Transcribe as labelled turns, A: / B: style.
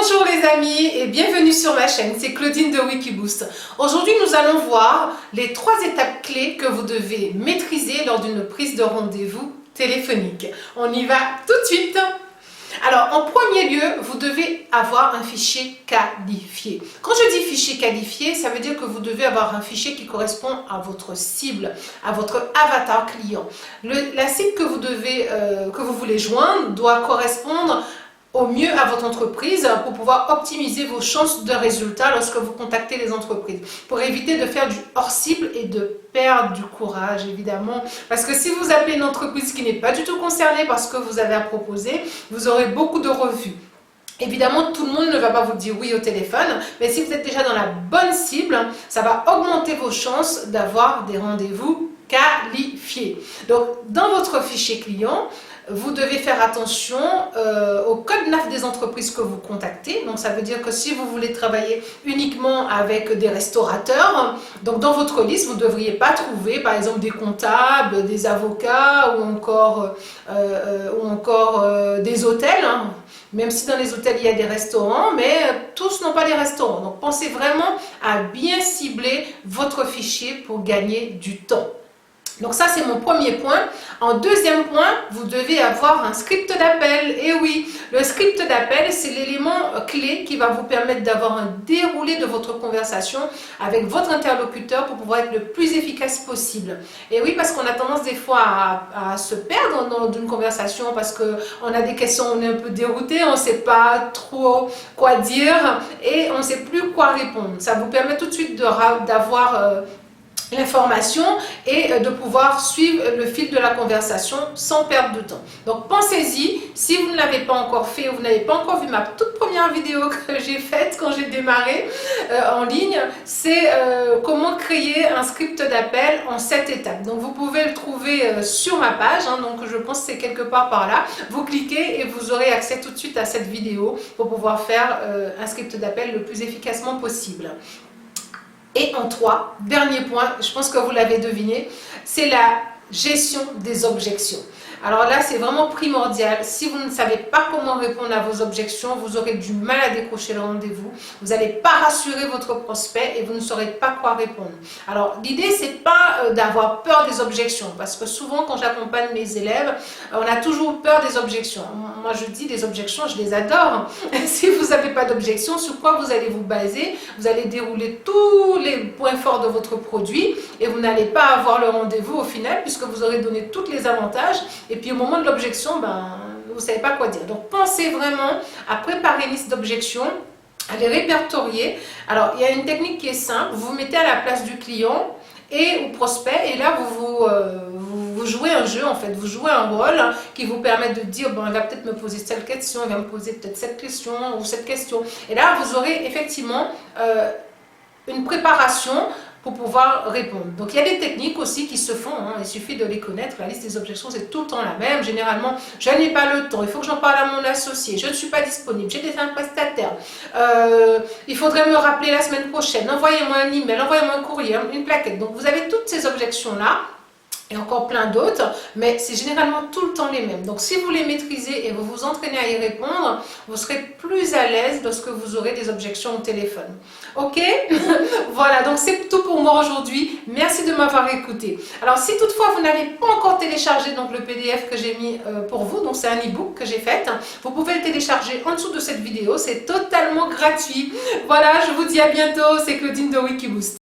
A: Bonjour les amis et bienvenue sur ma chaîne, c'est Claudine de Wikiboost. Aujourd'hui nous allons voir les 3 étapes clés que vous devez maîtriser lors d'une prise de rendez-vous téléphonique. On y va tout de suite. Alors en premier lieu, vous devez avoir un fichier qualifié. Quand je dis fichier qualifié, ça veut dire que vous devez avoir un fichier qui correspond à votre cible, à votre avatar client. La cible que vous voulez joindre doit correspondre au mieux à votre entreprise pour pouvoir optimiser vos chances de résultats lorsque vous contactez les entreprises. Pour éviter de faire du hors-cible et de perdre du courage, évidemment. Parce que si vous appelez une entreprise qui n'est pas du tout concernée par ce que vous avez à proposer, vous aurez beaucoup de refus. Évidemment, tout le monde ne va pas vous dire oui au téléphone, mais si vous êtes déjà dans la bonne cible, ça va augmenter vos chances d'avoir des rendez-vous qualifiés. Donc, dans votre fichier client, vous devez faire attention au code NAF des entreprises que vous contactez. Donc, ça veut dire que si vous voulez travailler uniquement avec des restaurateurs, donc dans votre liste, vous ne devriez pas trouver, par exemple, des comptables, des avocats ou encore des hôtels. Hein. Même si dans les hôtels, il y a des restaurants, mais tous n'ont pas des restaurants. Donc, pensez vraiment à bien cibler votre fichier pour gagner du temps. Donc ça, c'est mon premier point. En deuxième point, vous devez avoir un script d'appel. Et oui, le script d'appel, c'est l'élément clé qui va vous permettre d'avoir un déroulé de votre conversation avec votre interlocuteur pour pouvoir être le plus efficace possible. Et oui, parce qu'on a tendance des fois à se perdre dans une conversation parce qu'on a des questions, on est un peu dérouté, on ne sait pas trop quoi dire et on ne sait plus quoi répondre. Ça vous permet tout de suite d'avoir l'information et de pouvoir suivre le fil de la conversation sans perdre de temps. Donc pensez-y, si vous ne l'avez pas encore fait ou vous n'avez pas encore vu ma toute première vidéo que j'ai faite quand j'ai démarré en ligne, c'est comment créer un script d'appel en 7 étapes. Donc vous pouvez le trouver sur ma page, hein, donc je pense que c'est quelque part par là. Vous cliquez et vous aurez accès tout de suite à cette vidéo pour pouvoir faire un script d'appel le plus efficacement possible. Et en 3, dernier point, je pense que vous l'avez deviné, c'est la gestion des objections. Alors là, c'est vraiment primordial. Si vous ne savez pas comment répondre à vos objections, vous aurez du mal à décrocher le rendez-vous. Vous n'allez pas rassurer votre prospect et vous ne saurez pas quoi répondre. Alors, l'idée, c'est pas d'avoir peur des objections. Parce que souvent, quand j'accompagne mes élèves, on a toujours peur des objections. Moi, je dis des objections, je les adore. Si vous n'avez pas d'objection, sur quoi vous allez vous baser? Vous allez dérouler tous les points forts de votre produit et vous n'allez pas avoir le rendez-vous au final puisque vous aurez donné tous les avantages. Et puis au moment de l'objection, vous ne savez pas quoi dire. Donc pensez vraiment à préparer une liste d'objections, à les répertorier. Alors il y a une technique qui est simple, vous vous mettez à la place du client et au prospect et là vous jouez un jeu en fait, vous jouez un rôle qui vous permet de dire bon, il va peut-être me poser telle question, il va me poser peut-être cette question ou cette question. Et là vous aurez effectivement une préparation pour pouvoir répondre. Donc il y a des techniques aussi qui se font, hein. Il suffit de les connaître. La liste des objections c'est tout le temps la même. Généralement, je n'ai pas le temps, il faut que j'en parle à mon associé, je ne suis pas disponible, j'ai des prestataires, il faudrait me rappeler la semaine prochaine, envoyez-moi un email, envoyez-moi un courrier, une plaquette. Donc vous avez toutes ces objections-là et encore plein d'autres, mais c'est généralement tout le temps les mêmes. Donc si vous les maîtrisez et vous vous entraînez à y répondre, vous serez plus à l'aise lorsque vous aurez des objections au téléphone. Ok? Voilà, donc c'est tout pour moi aujourd'hui. Merci de m'avoir écouté. Alors si toutefois vous n'avez pas encore téléchargé donc, le PDF que j'ai mis pour vous, donc c'est un e-book que j'ai fait, vous pouvez le télécharger en dessous de cette vidéo, c'est totalement gratuit. Voilà, je vous dis à bientôt, c'est Claudine de Wikiboost.